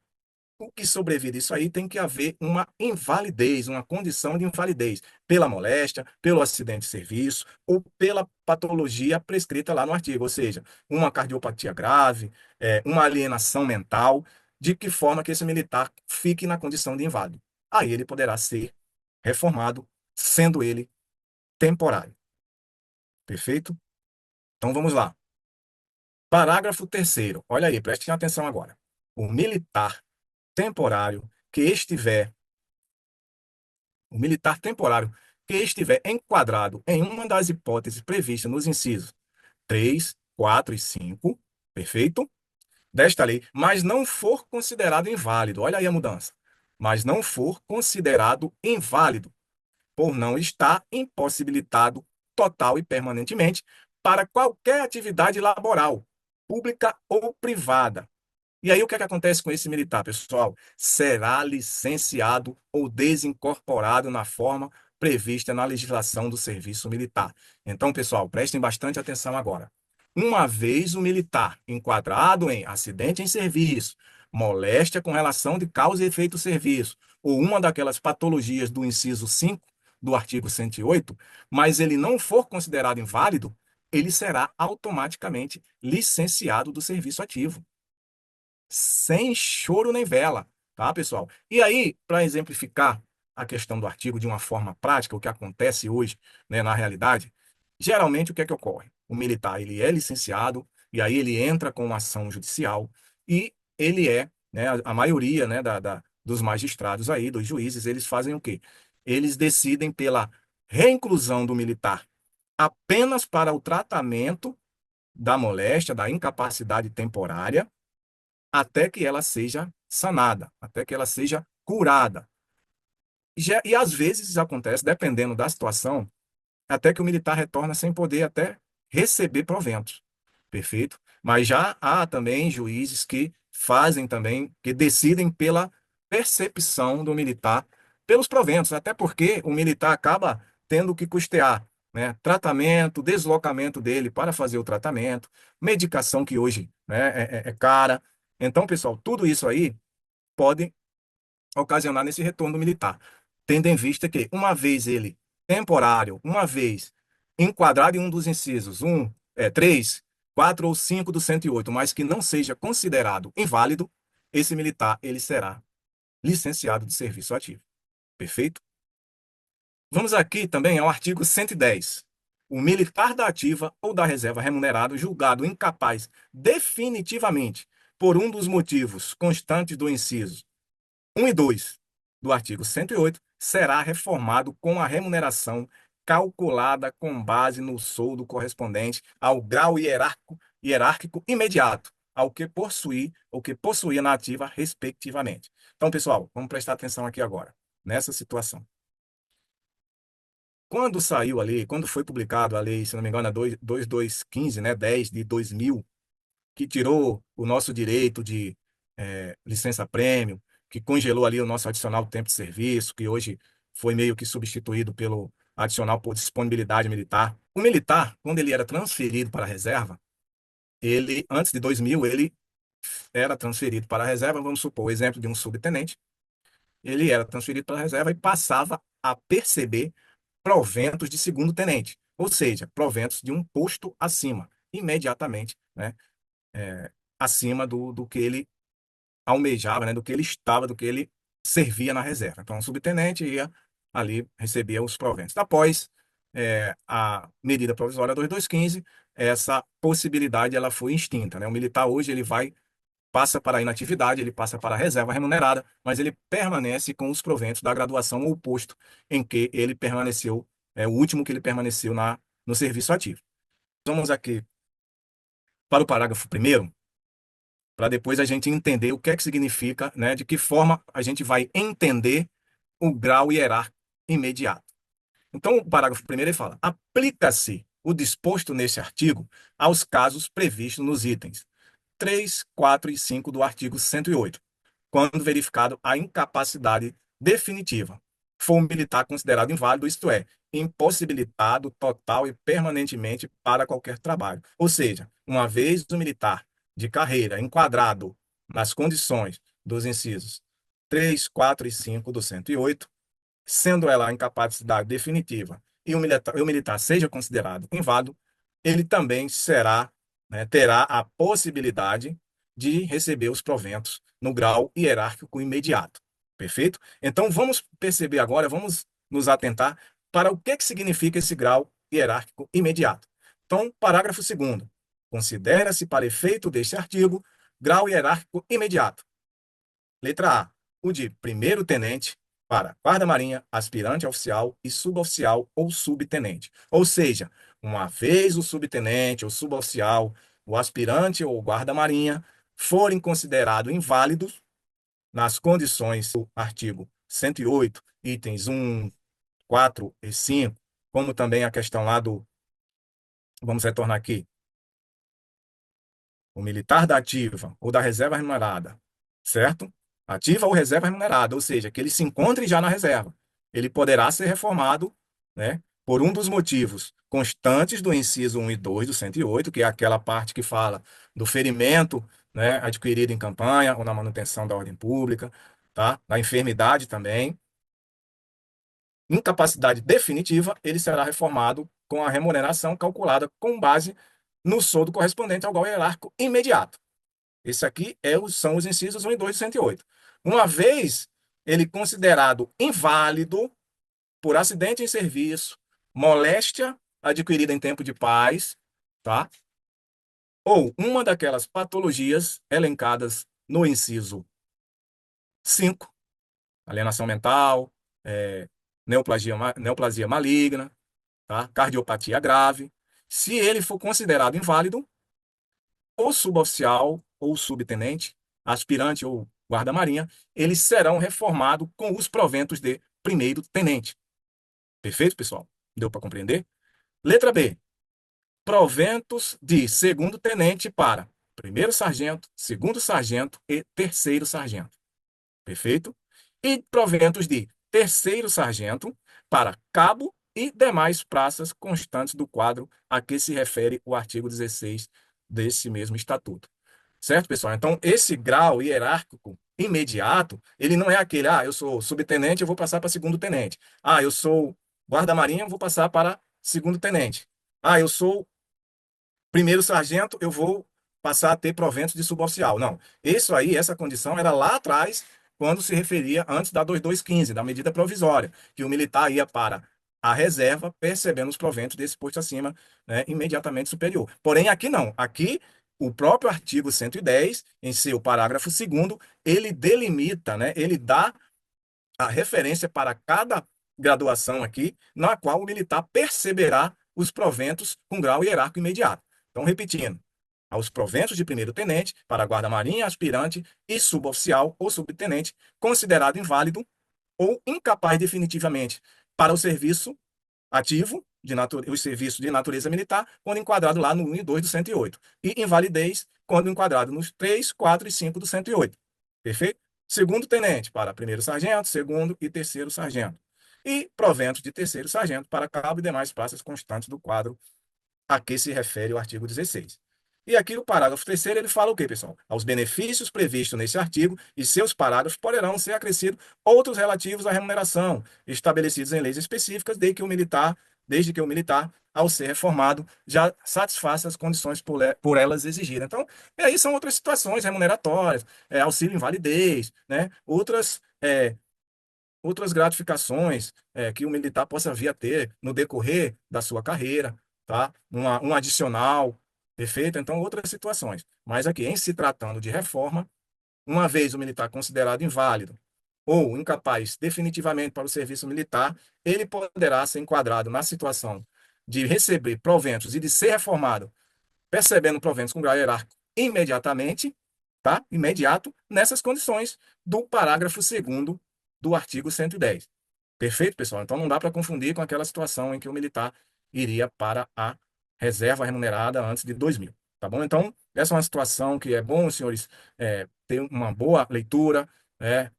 o que sobrevir isso aí tem que haver uma invalidez, uma condição de invalidez, pela moléstia, pelo acidente de serviço ou pela patologia prescrita lá no artigo, ou seja, uma cardiopatia grave, uma alienação mental, de que forma que esse militar fique na condição de inválido. Aí ele poderá ser reformado, sendo ele temporário. Perfeito? Então vamos lá. Parágrafo terceiro. Olha aí, prestem atenção agora. O militar temporário que estiver o militar temporário que estiver enquadrado em uma das hipóteses previstas nos incisos 3, 4 e 5, perfeito? Desta lei, mas não for considerado inválido. Olha aí a mudança. Mas não for considerado inválido, por não estar impossibilitado total e permanentemente para qualquer atividade laboral, pública ou privada. E aí o que é que acontece com esse militar, pessoal? Será licenciado ou desincorporado na forma prevista na legislação do serviço militar. Então, pessoal, prestem bastante atenção agora. Uma vez o militar enquadrado em acidente em serviço, moléstia com relação de causa e efeito do serviço, ou uma daquelas patologias do inciso 5 do artigo 108, mas ele não for considerado inválido, ele será automaticamente licenciado do serviço ativo sem choro nem vela, tá, pessoal? E aí, para exemplificar a questão do artigo de uma forma prática, o que acontece hoje, né, na realidade, geralmente o que é que ocorre? O militar, ele é licenciado e aí ele entra com uma ação judicial e ele é, né, a maioria, né, dos magistrados aí, dos juízes, eles fazem o quê? Eles decidem pela reinclusão do militar apenas para o tratamento da moléstia, da incapacidade temporária, até que ela seja sanada, até que ela seja curada. E às vezes acontece, dependendo da situação, até que o militar retorna sem poder até receber proventos. Perfeito? Mas já há também juízes que fazem também, que decidem pela percepção do militar pelos proventos, até porque o militar acaba tendo que custear, né, tratamento, deslocamento dele para fazer o tratamento, medicação que hoje, né, é cara. Então, pessoal, tudo isso aí pode ocasionar nesse retorno militar, tendo em vista que, uma vez ele temporário, uma vez enquadrado em um dos incisos, 3, 4 ou 5 do 108, mas que não seja considerado inválido, esse militar ele será licenciado de serviço ativo. Perfeito? Vamos aqui também ao artigo 110. O militar da ativa ou da reserva remunerado julgado incapaz definitivamente por um dos motivos constantes do inciso 1 e 2 do artigo 108 será reformado com a remuneração calculada com base no soldo correspondente ao grau hierárquico imediato, ao que possuir ou que possuía na ativa, respectivamente. Então, pessoal, vamos prestar atenção aqui agora, nessa situação. Quando saiu a lei, quando foi publicado a lei, se não me engano, a 2215, né, 10 de 2000, que tirou o nosso direito de licença-prêmio, que congelou ali o nosso adicional tempo de serviço, que hoje foi meio que substituído pelo adicional por disponibilidade militar. O militar, quando ele era transferido para a reserva, ele, antes de 2000, ele era transferido para a reserva, vamos supor, o exemplo de um subtenente, ele era transferido para a reserva e passava a perceber proventos de segundo tenente, ou seja, proventos de um posto acima, imediatamente, né, acima do que ele almejava, né, do que ele estava, do que ele servia na reserva. Então, o subtenente ia ali, recebia os proventos. Após a medida provisória 2215, essa possibilidade ela foi extinta, né? O militar hoje ele passa para a inatividade, ele passa para a reserva remunerada, mas ele permanece com os proventos da graduação ou posto em que ele permaneceu, o último que ele permaneceu no serviço ativo. Vamos aqui para o parágrafo 1º, para depois a gente entender o que é que significa, né, de que forma a gente vai entender o grau hierárquico imediato. Então, o parágrafo 1º ele fala: aplica-se o disposto neste artigo aos casos previstos nos itens 3, 4 e 5 do artigo 108, quando verificado a incapacidade definitiva, for um militar considerado inválido, isto é, impossibilitado total e permanentemente para qualquer trabalho. Ou seja, uma vez o militar de carreira enquadrado nas condições dos incisos 3, 4 e 5 do 108, sendo ela a incapacidade definitiva e o militar seja considerado inválido, ele também será, né, terá a possibilidade de receber os proventos no grau hierárquico imediato. Perfeito? Então vamos perceber agora, vamos nos atentar para o que significa esse grau hierárquico imediato. Então, parágrafo 2º. Considera-se para efeito deste artigo grau hierárquico imediato. Letra A, o de primeiro tenente, para guarda-marinha, aspirante a oficial e suboficial ou subtenente. Ou seja, uma vez o subtenente ou suboficial, o aspirante ou guarda-marinha forem considerados inválidos nas condições do artigo 108, itens 1, 4 e 5, como também a questão lá do, vamos retornar aqui, o militar da ativa ou da reserva remunerada, certo? Ativa ou reserva remunerada, ou seja, que ele se encontre já na reserva. Ele poderá ser reformado, né, por um dos motivos constantes do inciso 1 e 2 do 108, que é aquela parte que fala do ferimento, né, adquirido em campanha ou na manutenção da ordem pública, tá? Da enfermidade também. Incapacidade definitiva, ele será reformado com a remuneração calculada com base no soldo correspondente ao grau hierárquico imediato. Esse aqui são os incisos 1 e 2 do 108. Uma vez ele considerado inválido por acidente em serviço, moléstia adquirida em tempo de paz, tá? Ou uma daquelas patologias elencadas no inciso 5, alienação mental, é, neoplasia maligna, tá? Cardiopatia grave. Se ele for considerado inválido, o suboficial ou subtenente, aspirante ou guarda-marinha, eles serão reformados com os proventos de primeiro tenente. Perfeito, pessoal? Deu para compreender? Letra B. Proventos de segundo tenente para primeiro sargento, segundo sargento e terceiro sargento. Perfeito? E proventos de terceiro sargento para cabo e demais praças constantes do quadro a que se refere o artigo 16 desse mesmo estatuto. Certo, pessoal? Então, esse grau hierárquico imediato, ele não é aquele, eu sou subtenente, eu vou passar para segundo tenente. Eu sou guarda-marinha, eu vou passar para segundo tenente. Eu sou primeiro sargento, eu vou passar a ter proventos de suboficial. Não, isso aí, essa condição era lá atrás, quando se referia antes da 2215, da medida provisória, que o militar ia para a reserva, percebendo os proventos desse posto acima, né, imediatamente superior. Porém, aqui não. Aqui, o próprio artigo 110, em seu parágrafo 2º, ele delimita, né, ele dá a referência para cada graduação aqui, na qual o militar perceberá os proventos com grau hierárquico imediato. Então, repetindo, aos proventos de primeiro tenente, para guarda-marinha, aspirante e suboficial ou subtenente, considerado inválido ou incapaz definitivamente para o serviço ativo, os serviços de natureza militar, quando enquadrado lá no 1 e 2 do 108. E invalidez, quando enquadrado nos 3, 4 e 5 do 108. Perfeito? Segundo tenente, para primeiro sargento, segundo e terceiro sargento. E proventos de terceiro sargento para cabo e demais praças constantes do quadro a que se refere o artigo 16. E aqui no parágrafo 3º ele fala o quê, pessoal? Aos benefícios previstos nesse artigo e seus parágrafos poderão ser acrescidos outros relativos à remuneração, estabelecidos em leis específicas, desde que o militar, ao ser reformado, já satisfaça as condições por elas exigidas. Então, aí são outras situações remuneratórias, auxílio invalidez, né? Outras gratificações que o militar possa vir a ter no decorrer da sua carreira, tá? Um adicional, perfeito? Então, outras situações. Mas aqui, em se tratando de reforma, uma vez o militar considerado inválido ou incapaz definitivamente para o serviço militar, ele poderá ser enquadrado na situação de receber proventos e de ser reformado, percebendo proventos com grau hierárquico imediatamente, tá? Imediato, nessas condições do parágrafo 2º do artigo 110. Perfeito, pessoal? Então não dá para confundir com aquela situação em que o militar iria para a reserva remunerada antes de 2000, tá bom? Então, essa é uma situação que é bom os senhores ter uma boa leitura,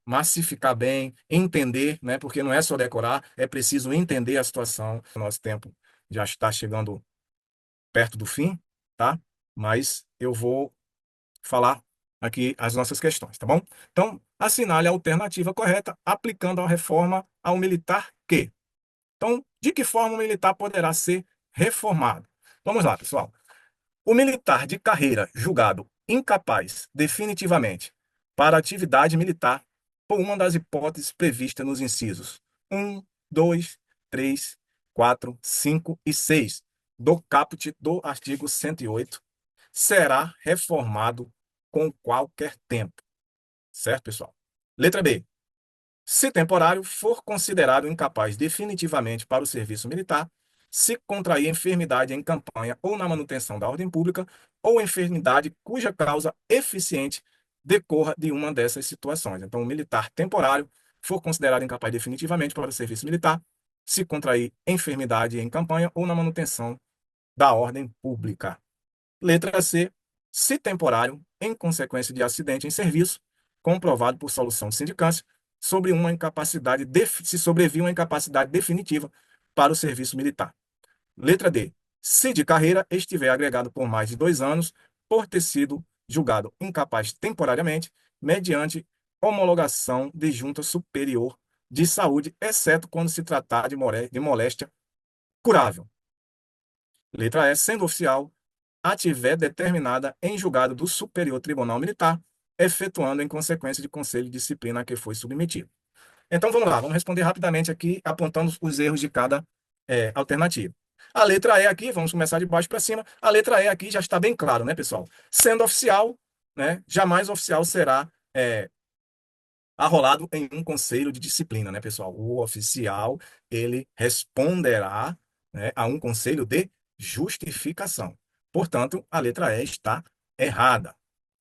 massificar bem, entender, né? Porque não é só decorar, é preciso entender a situação. O nosso tempo já está chegando perto do fim, tá? Mas eu vou falar aqui as nossas questões, tá bom? Então, assinale a alternativa correta aplicando a reforma ao militar que. Então, de que forma o militar poderá ser reformado? Vamos lá, pessoal. O militar de carreira julgado incapaz definitivamente para atividade militar por uma das hipóteses previstas nos incisos 1, 2, 3, 4, 5 e 6 do caput do artigo 108 será reformado com qualquer tempo. Certo, pessoal? Letra B. Se temporário, for considerado incapaz definitivamente para o serviço militar, se contrair enfermidade em campanha ou na manutenção da ordem pública, ou enfermidade cuja causa eficiente decorra de uma dessas situações. Então, o militar temporário for considerado incapaz definitivamente para o serviço militar, se contrair enfermidade em campanha ou na manutenção da ordem pública. Letra C, se temporário, em consequência de acidente em serviço, comprovado por solução de sindicância, sobre uma incapacidade, se sobreviu uma incapacidade definitiva para o serviço militar. Letra D, se de carreira estiver agregado por mais de 2 anos, por ter sido julgado incapaz temporariamente, mediante homologação de junta superior de saúde, exceto quando se tratar de moléstia curável. Letra E, sendo oficial, a tiver determinada em julgado do Superior Tribunal Militar, efetuando em consequência de conselho de disciplina a que foi submetido. Então vamos lá, vamos responder rapidamente aqui, apontando os erros de cada alternativa. A letra E aqui, vamos começar de baixo para cima. A letra E aqui já está bem claro, né, pessoal? Sendo oficial, né, jamais oficial será arrolado em um conselho de disciplina, né, pessoal? O oficial, ele responderá, né, a um conselho de justificação. Portanto, a letra E está errada.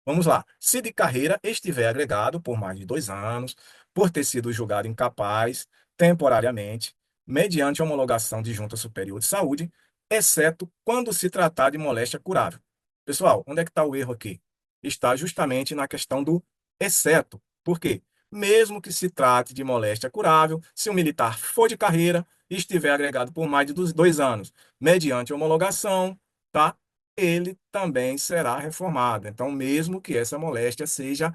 Vamos lá. Se de carreira estiver agregado por mais de 2 anos, por ter sido julgado incapaz, temporariamente, mediante homologação de junta superior de saúde, exceto quando se tratar de moléstia curável. Pessoal, onde é que está o erro aqui? Está justamente na questão do exceto. Por quê? Mesmo que se trate de moléstia curável, se o militar for de carreira e estiver agregado por mais de 2 anos, mediante homologação, tá? Ele também será reformado. Então, mesmo que essa moléstia seja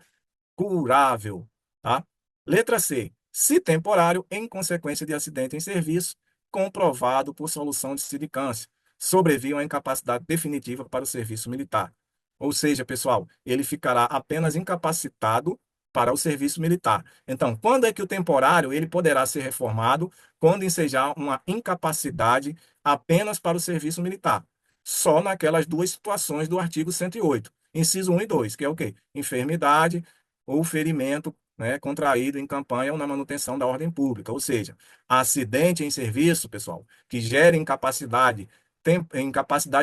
curável, tá? Letra C. Se temporário, em consequência de acidente em serviço, comprovado por solução de sindicância, sobreviu a incapacidade definitiva para o serviço militar. Ou seja, pessoal, ele ficará apenas incapacitado para o serviço militar. Então, quando é que o temporário ele poderá ser reformado? Quando ensejar uma incapacidade apenas para o serviço militar. Só naquelas duas situações do artigo 108, inciso 1 e 2, que é o quê? Enfermidade ou ferimento, né, contraído em campanha ou na manutenção da ordem pública. Ou seja, acidente em serviço, pessoal, que gere incapacidade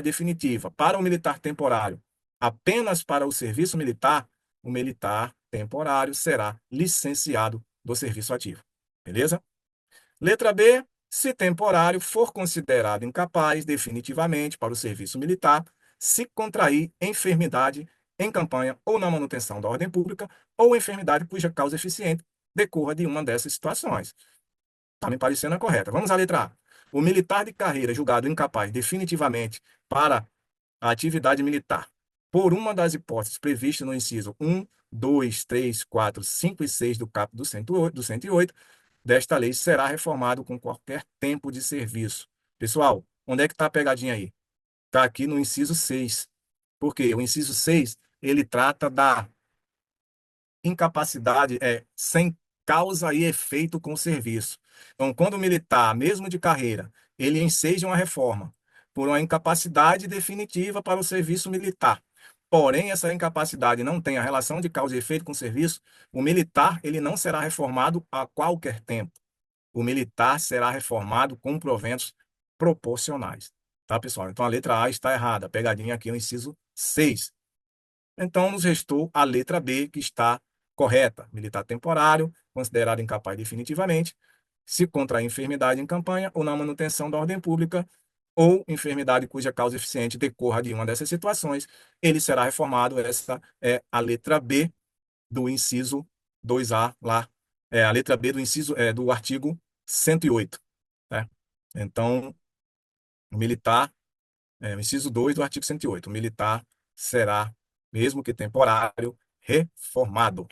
definitiva para o militar temporário, apenas para o serviço militar, o militar temporário será licenciado do serviço ativo. Beleza? Letra B, se temporário for considerado incapaz definitivamente para o serviço militar, se contrair enfermidade em campanha ou na manutenção da ordem pública, ou enfermidade cuja causa eficiente decorra de uma dessas situações. Está me parecendo a correta. Vamos à letra A. O militar de carreira julgado incapaz definitivamente para a atividade militar, por uma das hipóteses previstas no inciso 1, 2, 3, 4, 5 e 6 do caput do 108, desta lei será reformado com qualquer tempo de serviço. Pessoal, onde é que está a pegadinha aí? Está aqui no inciso 6. Por quê? O inciso 6, ele trata da incapacidade sem causa e efeito com o serviço. Então, quando o militar, mesmo de carreira, ele enseja uma reforma por uma incapacidade definitiva para o serviço militar, porém essa incapacidade não tem a relação de causa e efeito com o serviço, o militar ele não será reformado a qualquer tempo. O militar será reformado com proventos proporcionais. Tá, pessoal? Então a letra A está errada. A pegadinha aqui é o inciso 6. Então, nos restou a letra B, que está correta. Militar temporário, considerado incapaz definitivamente, se contrair enfermidade em campanha ou na manutenção da ordem pública, ou enfermidade cuja causa eficiente decorra de uma dessas situações, ele será reformado. Essa é a letra B do inciso 2A lá. É a letra B do inciso do artigo 108. Né? Então, o militar o inciso 2 do artigo 108. O militar será, mesmo que temporário, reformado.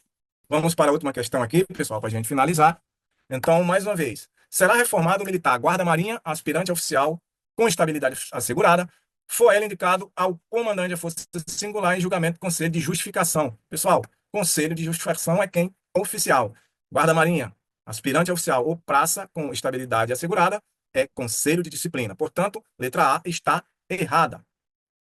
Vamos para a última questão aqui, pessoal, para a gente finalizar. Então, mais uma vez, será reformado o militar guarda-marinha, aspirante oficial, com estabilidade assegurada, for ele indicado ao comandante da Força Singular em julgamento do Conselho de Justificação. Pessoal, Conselho de Justificação é quem? Oficial. Guarda-marinha, aspirante oficial ou praça com estabilidade assegurada é Conselho de Disciplina. Portanto, letra A está errada.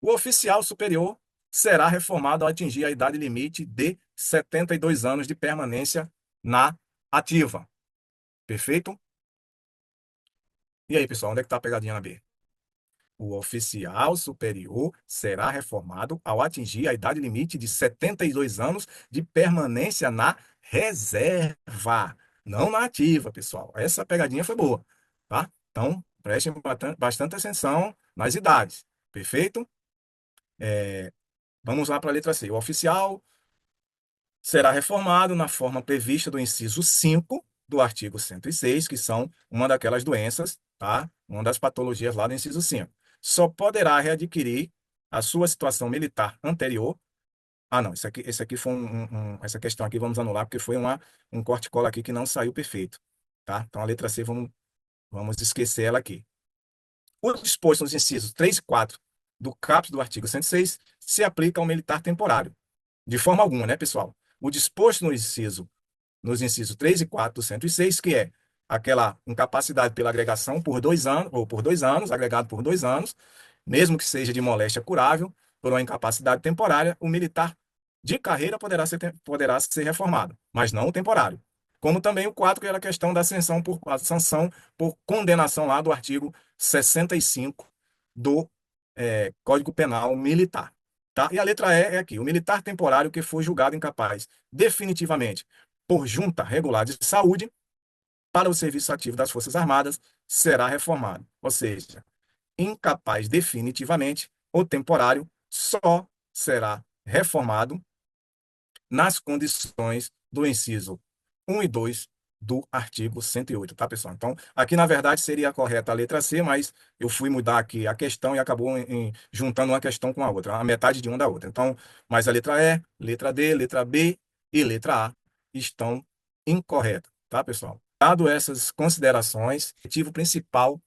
O oficial superior será reformado ao atingir a idade limite de 72 anos de permanência na ativa. Perfeito? E aí, pessoal, onde é que está a pegadinha na B? O oficial superior será reformado ao atingir a idade limite de 72 anos de permanência na reserva, não na ativa, pessoal. Essa pegadinha foi boa, tá? Então, prestem bastante atenção nas idades, perfeito? Vamos lá para a letra C. O oficial será reformado na forma prevista do inciso 5 do artigo 106, que são uma daquelas doenças, tá? Uma das patologias lá do inciso 5. Só poderá readquirir a sua situação militar anterior. Ah, não, esse aqui foi essa questão aqui vamos anular, porque foi um corte e cola aqui que não saiu perfeito, tá? Então a letra C vamos esquecer ela aqui. O disposto nos incisos 3 e 4 do caput do artigo 106 se aplica ao militar temporário. De forma alguma, né, pessoal? O disposto nos incisos 3 e 4 do 106, que é aquela incapacidade pela agregação por 2 anos, ou por 2 anos, agregado por 2 anos, mesmo que seja de moléstia curável, por uma incapacidade temporária, o militar de carreira poderá ser reformado, mas não o temporário. Como também o 4, que era a questão da a sanção por condenação lá do artigo 65 do Código Penal Militar. Tá? E a letra E é aqui: o militar temporário que foi julgado incapaz definitivamente por junta regular de saúde para o serviço ativo das Forças Armadas será reformado. Ou seja, incapaz definitivamente, o temporário só será reformado nas condições do inciso 1 e 2 do artigo 108, tá, pessoal? Então, aqui, na verdade, seria a correta a letra C, mas eu fui mudar aqui a questão e acabou juntando uma questão com a outra, a metade de uma da outra. Então, mas a letra E, letra D, letra B e letra A estão incorretas, tá, pessoal? Dado essas considerações, o objetivo principal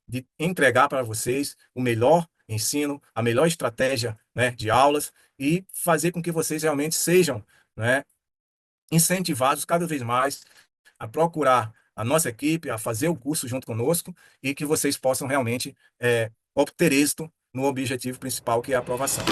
de entregar para vocês o melhor ensino, a melhor estratégia, né, de aulas e fazer com que vocês realmente sejam, né, incentivados cada vez mais a procurar a nossa equipe, a fazer o curso junto conosco e que vocês possam realmente obter êxito no objetivo principal, que é a aprovação.